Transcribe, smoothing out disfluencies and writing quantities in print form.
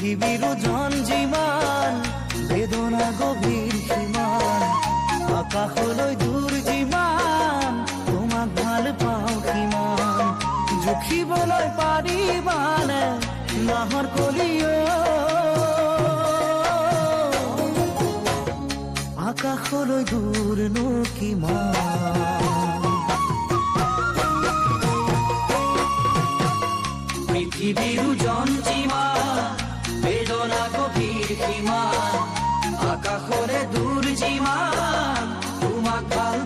পৃথিবীৰ ওজন যিমান বেদনা গভীৰ সীমান আকাশলৈ দূৰ যিমান তোমাক ভাল পাওঁ কিমান জুখিবলৈ পাৰিবানে নাহৰ কলিও আকাশলৈ দূৰনো কিমান পৃথিবীৰ ওজন যিমান বেদনা গভীৰ সীমান আকাশলে দূৰ যিমান তোমাক ভাল